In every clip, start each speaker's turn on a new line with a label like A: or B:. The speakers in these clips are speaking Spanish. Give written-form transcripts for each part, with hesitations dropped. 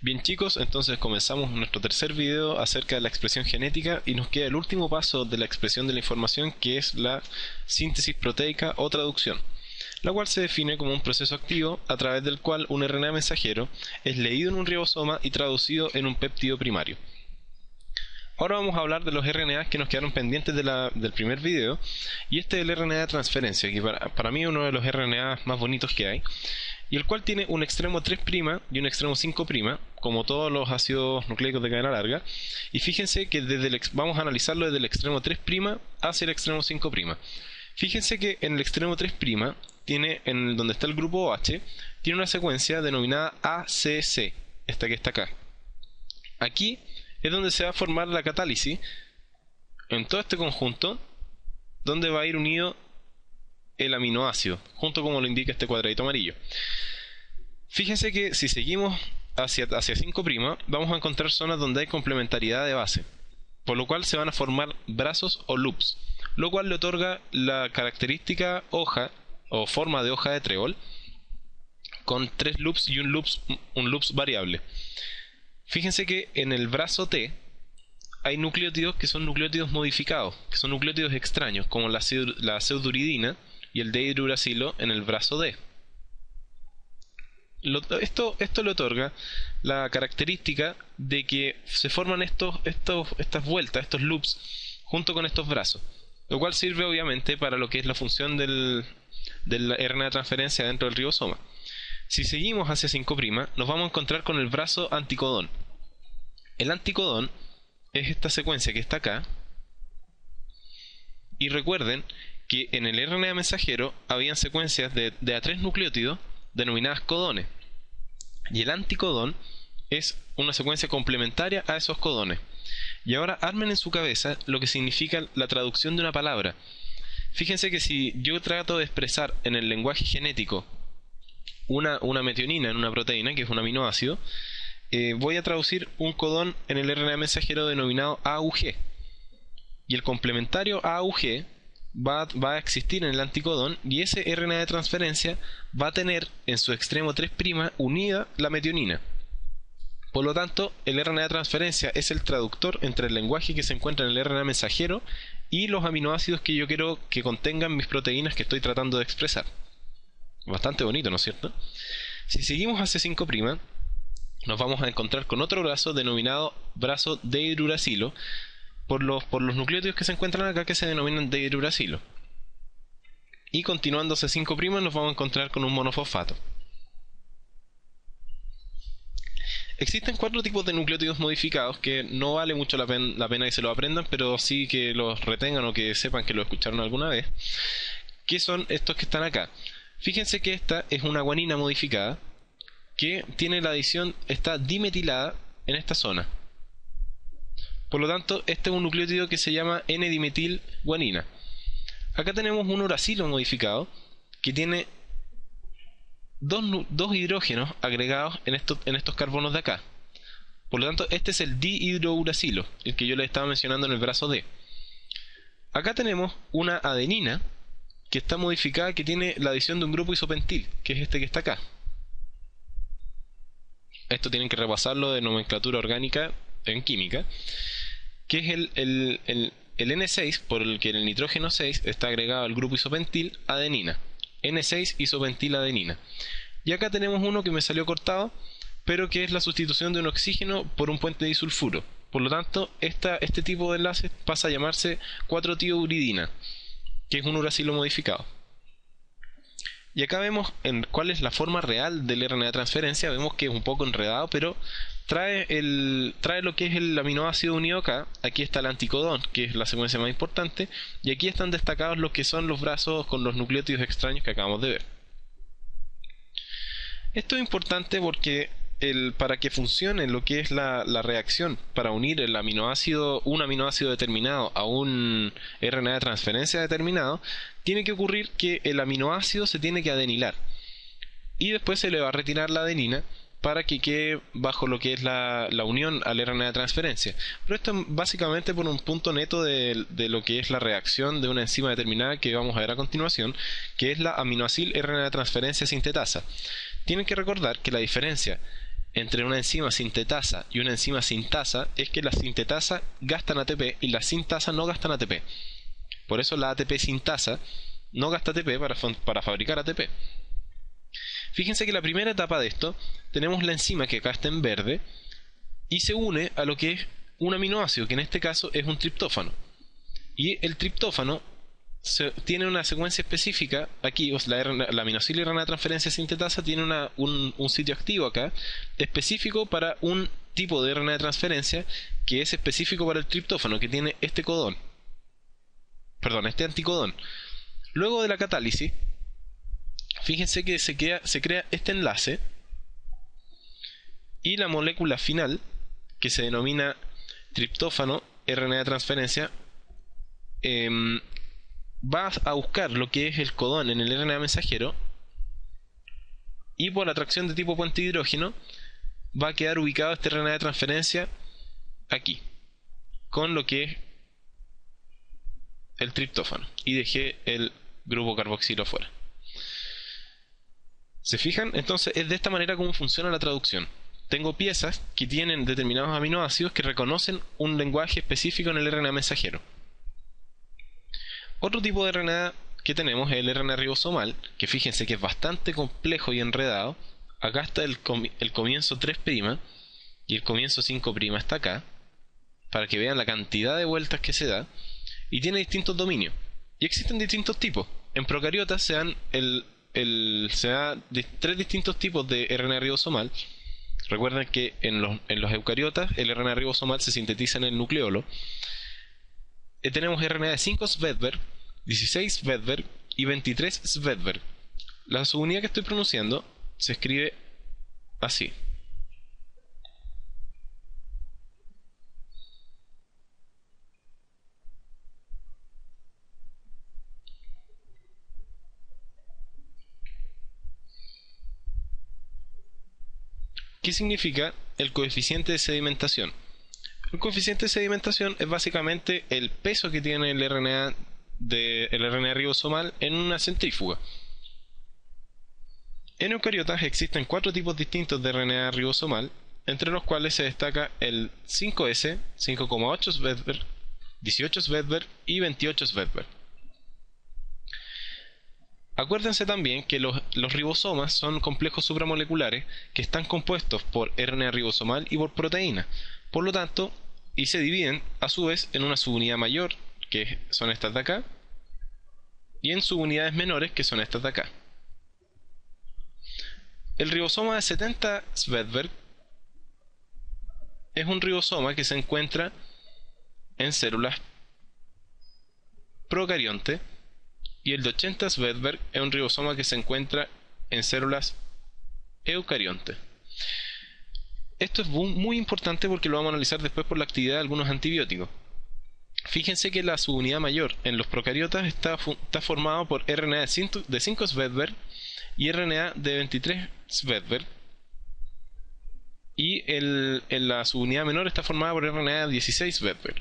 A: Bien chicos, entonces comenzamos nuestro tercer video acerca de la expresión genética y nos queda el último paso de la expresión de la información, que es la síntesis proteica o traducción, la cual se define como un proceso activo a través del cual un RNA mensajero es leído en un ribosoma y traducido en un péptido primario. Ahora vamos a hablar de los RNAs que nos quedaron pendientes del primer video, y este es el RNA de transferencia, que para mí es uno de los RNAs más bonitos que hay, y el cual tiene un extremo 3' y un extremo 5', como todos los ácidos nucleicos de cadena larga. Y fíjense que vamos a analizarlo desde el extremo 3' hacia el extremo 5'. Fíjense que en el extremo 3' tiene, donde está el grupo OH, tiene una secuencia denominada ACC, esta que está acá. Aquí es donde se va a formar la catálisis en todo este conjunto, donde va a ir unido el aminoácido, junto como lo indica este cuadradito amarillo. Fíjense que si seguimos hacia 5', vamos a encontrar zonas donde hay complementariedad de base, por lo cual se van a formar brazos o loops, lo cual le otorga la característica hoja o forma de hoja de trébol, con 3 loops y un loops variable. Fíjense que en el brazo T hay nucleótidos que son nucleótidos modificados, que son nucleótidos extraños, como la pseuduridina y el dehidrouracilo en el brazo D. Esto le otorga la característica de que se forman estas vueltas, estos loops, junto con estos brazos, lo cual sirve obviamente para lo que es la función del RNA de transferencia dentro del ribosoma. Si seguimos hacia 5', nos vamos a encontrar con el brazo anticodón. El anticodón es esta secuencia que está acá, y recuerden que en el RNA mensajero habían secuencias de A3 nucleótidos denominadas codones, y el anticodón es una secuencia complementaria a esos codones. Y ahora armen en su cabeza lo que significa la traducción de una palabra. Fíjense que si yo trato de expresar en el lenguaje genético una metionina en una proteína, que es un aminoácido, voy a traducir un codón en el RNA mensajero denominado AUG, y el complementario AUG va a existir en el anticodón, y ese RNA de transferencia va a tener en su extremo 3' unida la metionina. Por lo tanto, el RNA de transferencia es el traductor entre el lenguaje que se encuentra en el RNA mensajero y los aminoácidos que yo quiero que contengan mis proteínas que estoy tratando de expresar. Bastante bonito, ¿no es cierto? Si seguimos hacia 5', nos vamos a encontrar con otro brazo denominado brazo dehidrouracilo, por los nucleótidos que se encuentran acá, que se denominan dehidrouracilo. Y continuando hacia 5', nos vamos a encontrar con un monofosfato. Existen 4 tipos de nucleótidos modificados que no vale mucho la pena que se lo aprendan, pero sí que los retengan o que sepan que lo escucharon alguna vez, que son estos que están acá. Fíjense que esta es una guanina modificada que tiene la adición, está dimetilada en esta zona. Por lo tanto, este es un nucleótido que se llama N-dimetilguanina. Acá tenemos un uracilo modificado que tiene dos hidrógenos agregados en estos carbonos de acá. Por lo tanto, este es el dihidrouracilo, el que yo les estaba mencionando en el brazo D. Acá tenemos una adenina que está modificada, que tiene la adición de un grupo isopentil, que es este que está acá. Esto tienen que repasarlo de nomenclatura orgánica en química, que es el N6, por el que en el nitrógeno 6 está agregado al grupo isopentil adenina. N6 isopentil adenina. Y acá tenemos uno que me salió cortado, pero que es la sustitución de un oxígeno por un puente disulfuro. Por lo tanto, este tipo de enlace pasa a llamarse 4-tiouridina, que es un uracilo modificado. Y acá vemos cuál es la forma real del RNA de transferencia. Vemos que es un poco enredado, pero trae lo que es el aminoácido unido acá. Aquí está el anticodón, que es la secuencia más importante, y aquí están destacados los que son los brazos con los nucleótidos extraños que acabamos de ver. Esto es importante porque para que funcione lo que es la reacción para unir un aminoácido determinado a un RNA de transferencia determinado, tiene que ocurrir que el aminoácido se tiene que adenilar, y después se le va a retirar la adenina para que quede bajo lo que es la unión al RNA de transferencia. Pero esto es básicamente por un punto neto de lo que es la reacción de una enzima determinada que vamos a ver a continuación, que es la aminoacil RNA de transferencia sintetasa. Tienen que recordar que la diferencia entre una enzima sintetasa y una enzima sintasa es que las sintetasa gastan ATP y las sintasa no gastan ATP. Por eso la ATP sintasa no gasta ATP para fabricar ATP. Fíjense que la primera etapa de esto, tenemos la enzima que acá está en verde y se une a lo que es un aminoácido, que en este caso es un triptófano. Y el triptófano tiene una secuencia específica aquí, o sea, la aminoxil y RNA de transferencia sintetasa tiene un sitio activo acá, específico para un tipo de RNA de transferencia que es específico para el triptófano, que tiene este codón. Perdón, este anticodón. Luego de la catálisis, fíjense que se crea este enlace y la molécula final, que se denomina triptófano RNA de transferencia, va a buscar lo que es el codón en el RNA mensajero y por atracción de tipo puente hidrógeno va a quedar ubicado este RNA de transferencia aquí, con lo que es el triptófano, y dejé el grupo carboxilo fuera. ¿Se fijan? Entonces es de esta manera como funciona la traducción. Tengo piezas que tienen determinados aminoácidos que reconocen un lenguaje específico en el RNA mensajero. Otro tipo de RNA que tenemos es el RNA ribosomal, que fíjense que es bastante complejo y enredado. Acá está el comienzo 3' y el comienzo 5' está acá, para que vean la cantidad de vueltas que se da, y tiene distintos dominios. Y existen distintos tipos. En procariotas se dan tres distintos tipos de RNA ribosomal. Recuerden que en los eucariotas el RNA ribosomal se sintetiza en el nucleolo. Tenemos RNA de 5 Svedberg, 16 Svedberg y 23 Svedberg. La subunidad que estoy pronunciando se escribe así. ¿Qué significa el coeficiente de sedimentación? El coeficiente de sedimentación es básicamente el peso que tiene el RNA ribosomal en una centrífuga. En eucariotas existen 4 tipos distintos de RNA ribosomal, entre los cuales se destaca el 5S, 5,8 Svedberg, 18 Svedberg y 28 Svedberg. Acuérdense también que los ribosomas son complejos supramoleculares que están compuestos por RNA ribosomal y por proteína. Por lo tanto, y se dividen a su vez en una subunidad mayor, que son estas de acá, y en subunidades menores, que son estas de acá. El ribosoma de 70 Svedberg es un ribosoma que se encuentra en células procarionte, y el de 80 Svedberg es un ribosoma que se encuentra en células eucarionte. Esto es muy importante porque lo vamos a analizar después por la actividad de algunos antibióticos. Fíjense que la subunidad mayor en los procariotas está formado por RNA de 5 Svedberg y RNA de 23 Svedberg, y en la subunidad menor está formada por RNA de 16 Svedberg,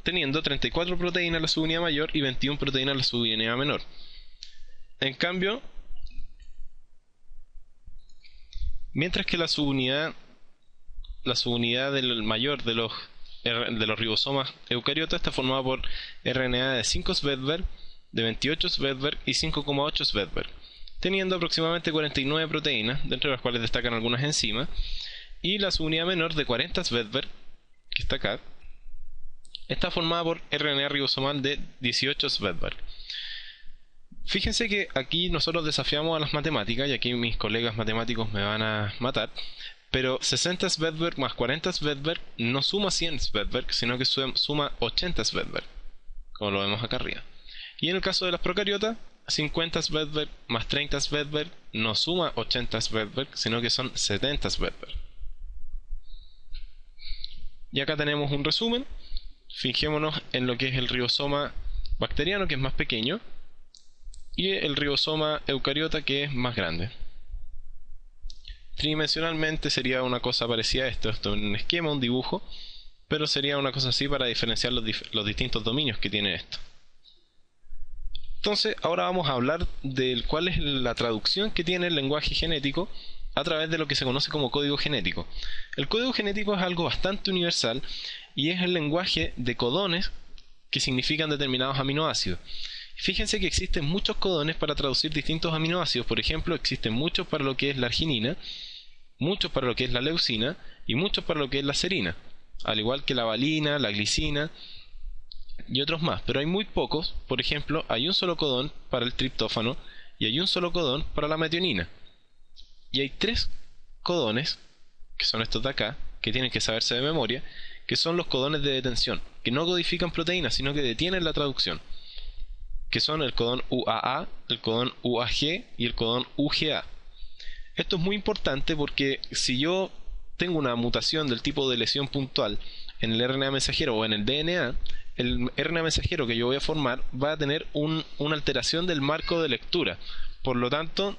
A: teniendo 34 proteínas en la subunidad mayor y 21 proteínas en la subunidad menor. En cambio, mientras que la subunidad del mayor de los ribosomas eucariotas está formada por RNA de 5 Svedberg, de 28 Svedberg y 5,8 Svedberg, teniendo aproximadamente 49 proteínas, dentro de las cuales destacan algunas enzimas, y la subunidad menor de 40 Svedberg, que está acá, está formada por RNA ribosomal de 18 Svedberg. Fíjense que aquí nosotros desafiamos a las matemáticas, y aquí mis colegas matemáticos me van a matar, pero 60 Svedberg más 40 Svedberg no suma 100 Svedberg, sino que suma 80 Svedberg, como lo vemos acá arriba. Y en el caso de las procariotas, 50 Svedberg más 30 Svedberg no suma 80 Svedberg, sino que son 70 Svedberg. Y acá tenemos un resumen. Fijémonos en lo que es el ribosoma bacteriano, que es más pequeño, y el ribosoma eucariota, que es más grande. Tridimensionalmente sería una cosa parecida a esto es un esquema, un dibujo, pero sería una cosa así para diferenciar los distintos dominios que tiene esto. Entonces ahora vamos a hablar de cuál es la traducción que tiene el lenguaje genético a través de lo que se conoce como código genético. El código genético es algo bastante universal y es el lenguaje de codones que significan determinados aminoácidos. Fíjense que existen muchos codones para traducir distintos aminoácidos. Por ejemplo, existen muchos para lo que es la arginina, muchos para lo que es la leucina y muchos para lo que es la serina, al igual que la valina, la glicina y otros más. Pero hay muy pocos. Por ejemplo, hay un solo codón para el triptófano y hay un solo codón para la metionina. Y hay 3 codones, que son estos de acá, que tienen que saberse de memoria, que son los codones de detención, que no codifican proteínas, sino que detienen la traducción, que son el codón UAA, el codón UAG y el codón UGA. Esto es muy importante porque si yo tengo una mutación del tipo de lesión puntual en el RNA mensajero o en el DNA, el RNA mensajero que yo voy a formar va a tener una alteración del marco de lectura. Por lo tanto,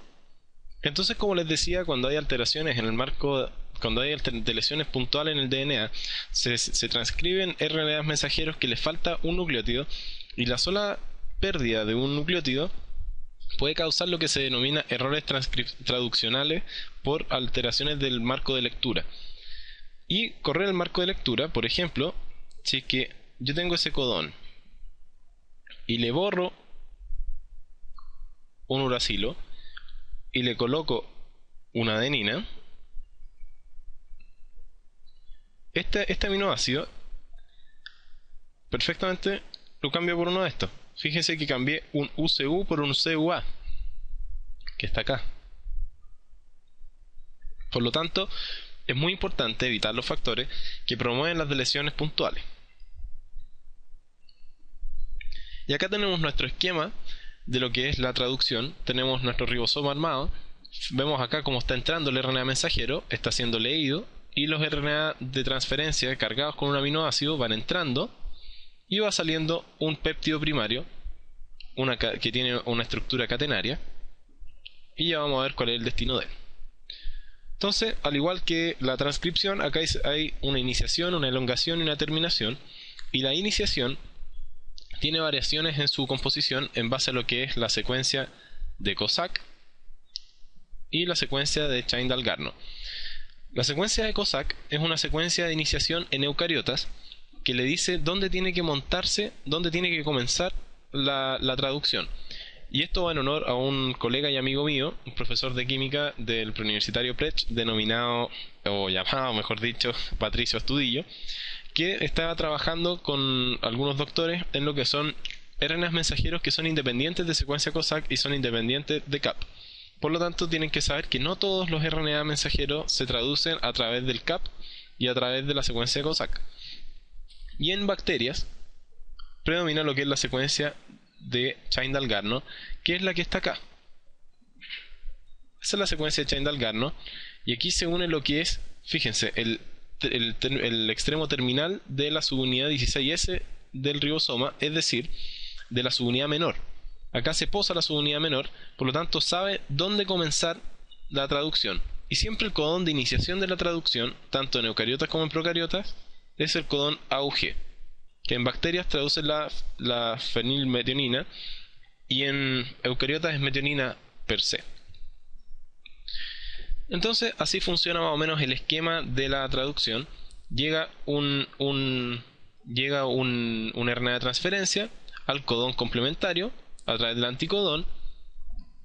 A: entonces, como les decía, cuando hay alteraciones en el marco, cuando hay lesiones puntuales en el DNA, se transcriben RNAs mensajeros que les falta un nucleótido, y la sola pérdida de un nucleótido puede causar lo que se denomina errores traduccionales por alteraciones del marco de lectura. Y correr el marco de lectura, por ejemplo, si es que yo tengo ese codón y le borro un uracilo y le coloco una adenina, este aminoácido perfectamente lo cambio por uno de estos. Fíjense que cambié un UCU por un CUA, que está acá. Por lo tanto, es muy importante evitar los factores que promueven las lesiones puntuales. Y acá tenemos nuestro esquema de lo que es la traducción. Tenemos nuestro ribosoma armado. Vemos acá cómo está entrando el RNA mensajero, está siendo leído, y los RNA de transferencia cargados con un aminoácido van entrando y va saliendo un péptido primario que tiene una estructura catenaria, y ya vamos a ver cuál es el destino de él. Entonces, al igual que la transcripción, acá hay una iniciación, una elongación y una terminación, y la iniciación tiene variaciones en su composición en base a lo que es la secuencia de Kozak y la secuencia de Chain-Dalgarno. La secuencia de Kozak es una secuencia de iniciación en eucariotas que le dice dónde tiene que montarse, dónde tiene que comenzar la traducción. Y esto va en honor a un colega y amigo mío, un profesor de química del preuniversitario Prech, denominado, o llamado mejor dicho, Patricio Astudillo, que estaba trabajando con algunos doctores en lo que son RNAs mensajeros que son independientes de secuencia Kozak y son independientes de CAP. Por lo tanto, tienen que saber que no todos los RNA mensajeros se traducen a través del CAP y a través de la secuencia de Kozak. Y en bacterias predomina lo que es la secuencia de Chain-Dalgarno, que es la que está acá. Esa es la secuencia de Chain-Dalgarno, y aquí se une lo que es, fíjense, el extremo terminal de la subunidad 16S del ribosoma, es decir, de la subunidad menor. Acá se posa la subunidad menor, por lo tanto sabe dónde comenzar la traducción. Y siempre el codón de iniciación de la traducción, tanto en eucariotas como en procariotas, es el codón AUG, que en bacterias traduce la fenilmetionina y en eucariotas es metionina per se. Entonces, así funciona más o menos el esquema de la traducción. Llega un RNA de transferencia al codón complementario a través del anticodón.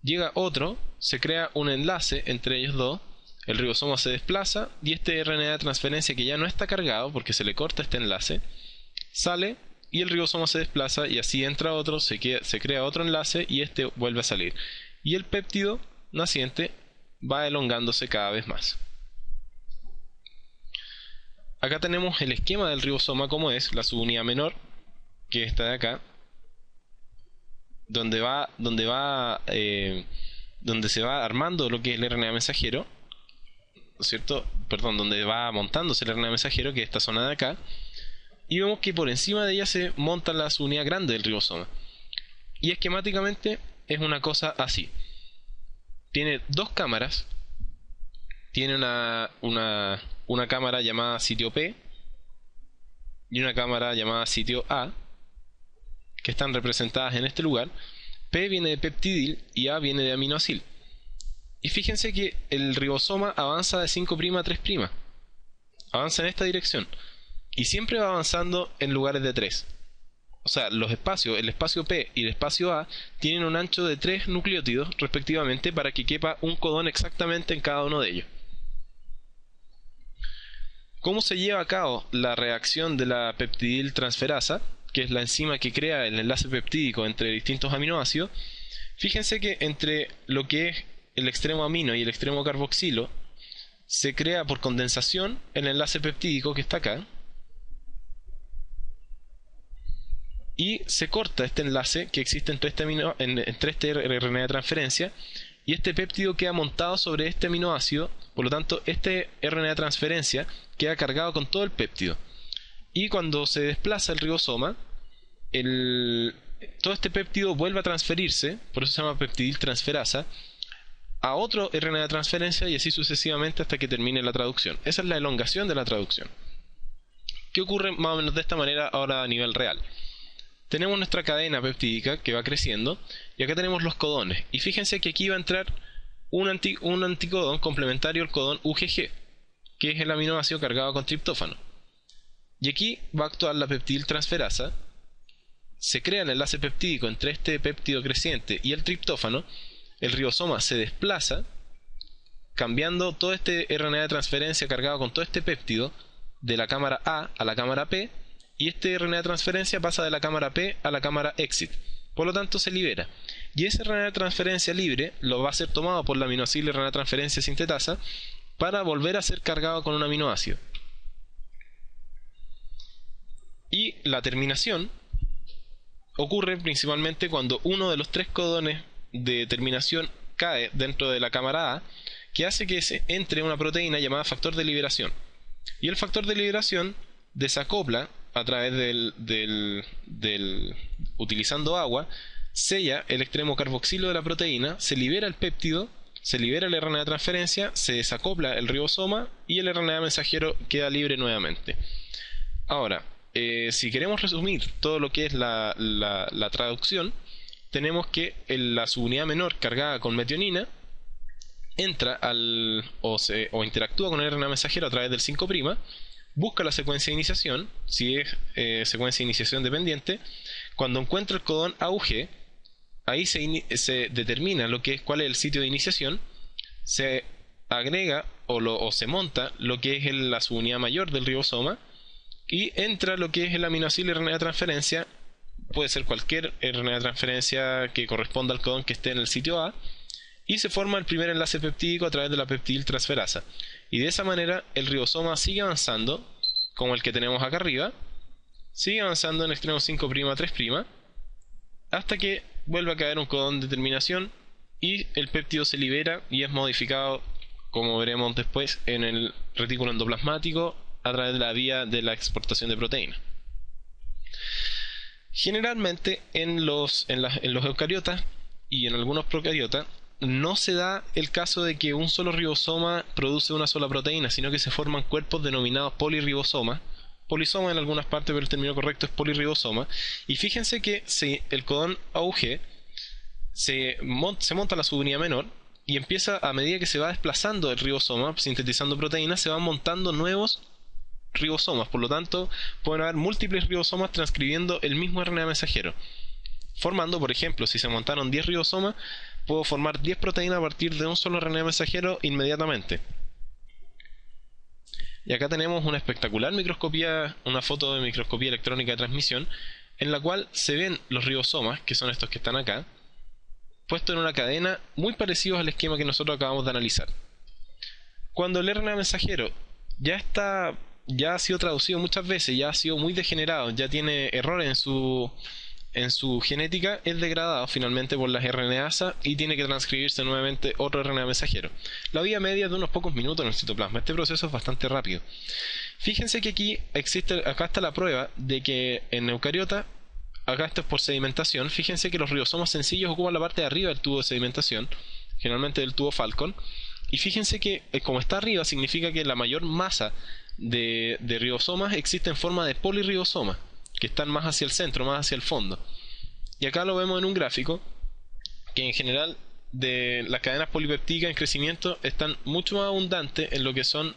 A: Llega otro, se crea un enlace entre ellos dos, el ribosoma se desplaza y este RNA de transferencia, que ya no está cargado porque se le corta este enlace, sale y el ribosoma se desplaza, y así entra otro, se crea otro enlace y este vuelve a salir. Y el péptido naciente va elongándose cada vez más. Acá tenemos el esquema del ribosoma como es, la subunidad menor, que está de acá, donde se va armando lo que es el RNA mensajero, ¿cierto? Perdón, donde va montándose el RNA mensajero, que es esta zona de acá, y vemos que por encima de ella se monta la subunidad grande del ribosoma. Y esquemáticamente es una cosa así. Tiene dos cámaras. Tiene una cámara llamada sitio P y una cámara llamada sitio A, que están representadas en este lugar. P viene de peptidil y A viene de aminoacil. Y fíjense que el ribosoma avanza de 5' a 3'. Avanza en esta dirección. Y siempre va avanzando en lugares de 3. O sea, los espacios, el espacio P y el espacio A, tienen un ancho de 3 nucleótidos respectivamente para que quepa un codón exactamente en cada uno de ellos. ¿Cómo se lleva a cabo la reacción de la peptidiltransferasa, que es la enzima que crea el enlace peptídico entre distintos aminoácidos? Fíjense que entre lo que es el extremo amino y el extremo carboxilo se crea por condensación el enlace peptídico que está acá, y se corta este enlace que existe entre este RNA de transferencia, y este péptido queda montado sobre este aminoácido. Por lo tanto, este RNA de transferencia queda cargado con todo el péptido, y cuando se desplaza el ribosoma, todo este péptido vuelve a transferirse, por eso se llama peptidiltransferasa, a otro RNA de transferencia, y así sucesivamente hasta que termine la traducción. Esa es la elongación de la traducción. ¿Qué ocurre más o menos de esta manera ahora a nivel real? Tenemos nuestra cadena peptídica que va creciendo, y acá tenemos los codones, y fíjense que aquí va a entrar un anticodón complementario al codón UGG, que es el aminoácido cargado con triptófano, y aquí va a actuar la peptidiltransferasa. Se crea el enlace peptídico entre este péptido creciente y el triptófano. El ribosoma se desplaza, cambiando todo este RNA de transferencia cargado con todo este péptido de la cámara A a la cámara P, y este RNA de transferencia pasa de la cámara P a la cámara exit, por lo tanto se libera, y ese RNA de transferencia libre lo va a ser tomado por la aminoácido RNA de transferencia sintetasa para volver a ser cargado con un aminoácido. Y la terminación ocurre principalmente cuando uno de los 3 codones de terminación cae dentro de la cámara A, que hace que se entre una proteína llamada factor de liberación, y el factor de liberación desacopla a través utilizando agua, sella el extremo carboxilo de la proteína, se libera el péptido, se libera el RNA de transferencia, se desacopla el ribosoma, y el RNA mensajero queda libre nuevamente. Ahora, si queremos resumir todo lo que es la traducción, tenemos que la subunidad menor cargada con metionina entra o interactúa con el RNA mensajero a través del 5', busca la secuencia de iniciación, si es secuencia de iniciación dependiente. Cuando encuentra el codón AUG, ahí se determina cuál es el sitio de iniciación, se agrega o se monta lo que es la subunidad mayor del ribosoma, y entra lo que es el aminoácido RNA de transferencia. Puede ser cualquier RNA de transferencia que corresponda al codón que esté en el sitio A, y se forma el primer enlace peptídico a través de la peptidiltransferasa, y de esa manera el ribosoma sigue avanzando, como el que tenemos acá arriba, sigue avanzando en extremo 5' a 3', hasta que vuelve a caer un codón de terminación y el péptido se libera y es modificado, como veremos después, en el retículo endoplasmático a través de la vía de la exportación de proteínas. Generalmente en los eucariotas y en algunos procariotas no se da el caso de que un solo ribosoma produce una sola proteína, sino que se forman cuerpos denominados polirribosomas. Polisoma en algunas partes, pero el término correcto es polirribosoma. Y fíjense que el codón AUG se monta la subunidad menor, y empieza, a medida que se va desplazando el ribosoma sintetizando proteínas, se van montando nuevos ribosomas. Por lo tanto, pueden haber múltiples ribosomas transcribiendo el mismo RNA mensajero, formando, por ejemplo, si se montaron 10 ribosomas, puedo formar 10 proteínas a partir de un solo RNA mensajero inmediatamente. Y acá tenemos una espectacular microscopía, una foto de microscopía electrónica de transmisión, en la cual se ven los ribosomas, que son estos que están acá, puestos en una cadena muy parecidos al esquema que nosotros acabamos de analizar. Cuando el RNA mensajero ya ha sido traducido muchas veces, ya ha sido muy degenerado, ya tiene errores en su genética, es degradado finalmente por las RNAsas y tiene que transcribirse nuevamente otro RNA mensajero. La vida media es de unos pocos minutos en el citoplasma. Este proceso es bastante rápido. Fíjense que acá está la prueba de que en eucariota, acá esto es por sedimentación. Fíjense que los ribosomas sencillos ocupan la parte de arriba del tubo de sedimentación, generalmente del tubo Falcon, y fíjense que como está arriba significa que la mayor masa de ribosomas existe en forma de polirribosomas, que están más hacia el centro, más hacia el fondo. Y acá lo vemos en un gráfico que en general de las cadenas polipeptídicas en crecimiento están mucho más abundantes en lo que son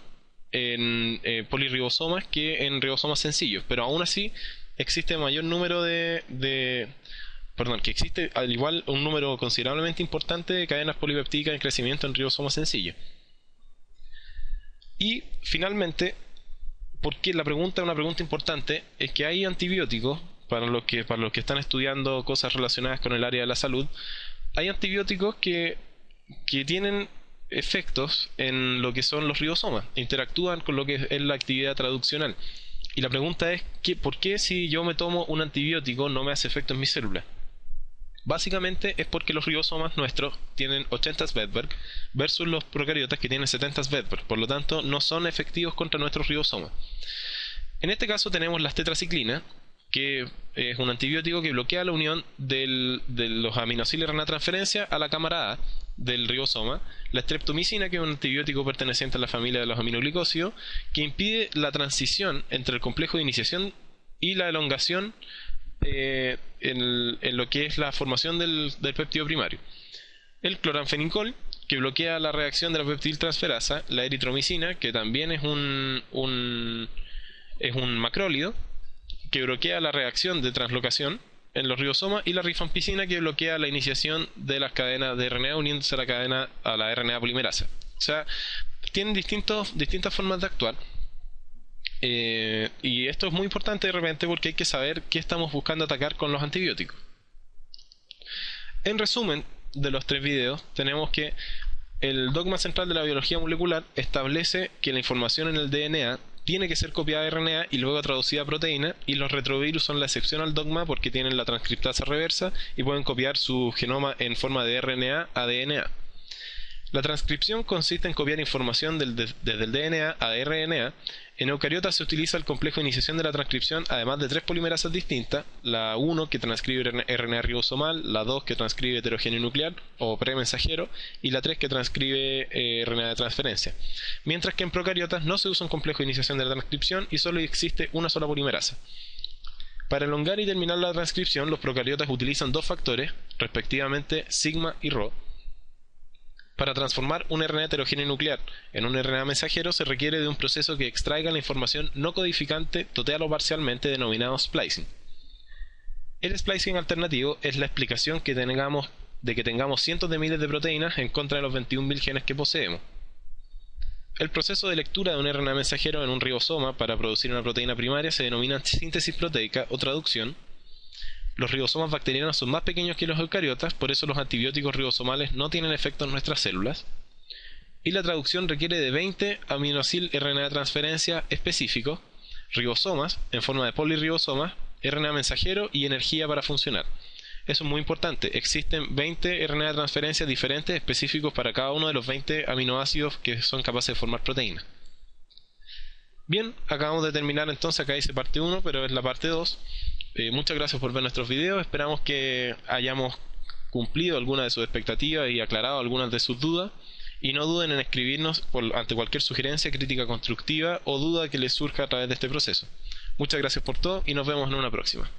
A: en polirribosomas que en ribosomas sencillos, pero aún así existe mayor número que existe al igual un número considerablemente importante de cadenas polipeptídicas en crecimiento en ribosomas sencillos. Y finalmente, porque una pregunta importante es que hay antibióticos para los que están estudiando cosas relacionadas con el área de la salud. Hay antibióticos que tienen efectos en lo que son los ribosomas, interactúan con lo que es la actividad traduccional. Y la pregunta es, ¿por qué si yo me tomo un antibiótico no me hace efecto en mis células? Básicamente es porque los ribosomas nuestros tienen 80 Svedberg versus los procariotas que tienen 70 Svedberg, por lo tanto no son efectivos contra nuestros ribosomas. En este caso tenemos la tetraciclina, que es un antibiótico que bloquea la unión de los aminoácidos RNA transferencia a la cámara A del ribosoma, la streptomicina, que es un antibiótico perteneciente a la familia de los aminoglicósidos, que impide la transición entre el complejo de iniciación y la elongación en lo que es la formación del péptido primario. El cloranfenicol, que bloquea la reacción de la peptidiltransferasa, la eritromicina, que también es un macrólido, que bloquea la reacción de translocación en los ribosomas, y la rifampicina, que bloquea la iniciación de las cadenas de RNA uniéndose a la RNA polimerasa. O sea, tienen distintas formas de actuar. Y esto es muy importante de repente porque hay que saber qué estamos buscando atacar con los antibióticos. En resumen de los 3 videos, tenemos que el dogma central de la biología molecular establece que la información en el DNA tiene que ser copiada de RNA y luego traducida a proteína, y los retrovirus son la excepción al dogma porque tienen la transcriptasa reversa y pueden copiar su genoma en forma de RNA a DNA. La transcripción consiste en copiar información desde el DNA a RNA. En eucariotas se utiliza el complejo de iniciación de la transcripción, además de 3 polimerasas distintas: la 1 que transcribe RNA ribosomal, la 2 que transcribe heterogéneo nuclear o premensajero, y la 3 que transcribe RNA de transferencia. Mientras que en procariotas no se usa un complejo de iniciación de la transcripción y solo existe una sola polimerasa. Para elongar y terminar la transcripción, los procariotas utilizan 2 factores, respectivamente sigma y rho. Para transformar un RNA heterogéneo nuclear en un RNA mensajero se requiere de un proceso que extraiga la información no codificante total o parcialmente, denominado splicing. El splicing alternativo es la explicación que tengamos cientos de miles de proteínas en contra de los 21.000 genes que poseemos. El proceso de lectura de un RNA mensajero en un ribosoma para producir una proteína primaria se denomina síntesis proteica o traducción. Los ribosomas bacterianos son más pequeños que los eucariotas, por eso los antibióticos ribosomales no tienen efecto en nuestras células. Y la traducción requiere de 20 aminoácidos RNA de transferencia específicos, ribosomas en forma de polirribosomas, RNA mensajero y energía para funcionar. Eso es muy importante, existen 20 RNA de transferencia diferentes específicos para cada uno de los 20 aminoácidos que son capaces de formar proteínas. Bien, acabamos de terminar entonces, acá dice parte 1, pero es la parte 2. Muchas gracias por ver nuestros videos, esperamos que hayamos cumplido algunas de sus expectativas y aclarado algunas de sus dudas, y no duden en escribirnos ante cualquier sugerencia, crítica constructiva o duda que les surja a través de este proceso. Muchas gracias por todo y nos vemos en una próxima.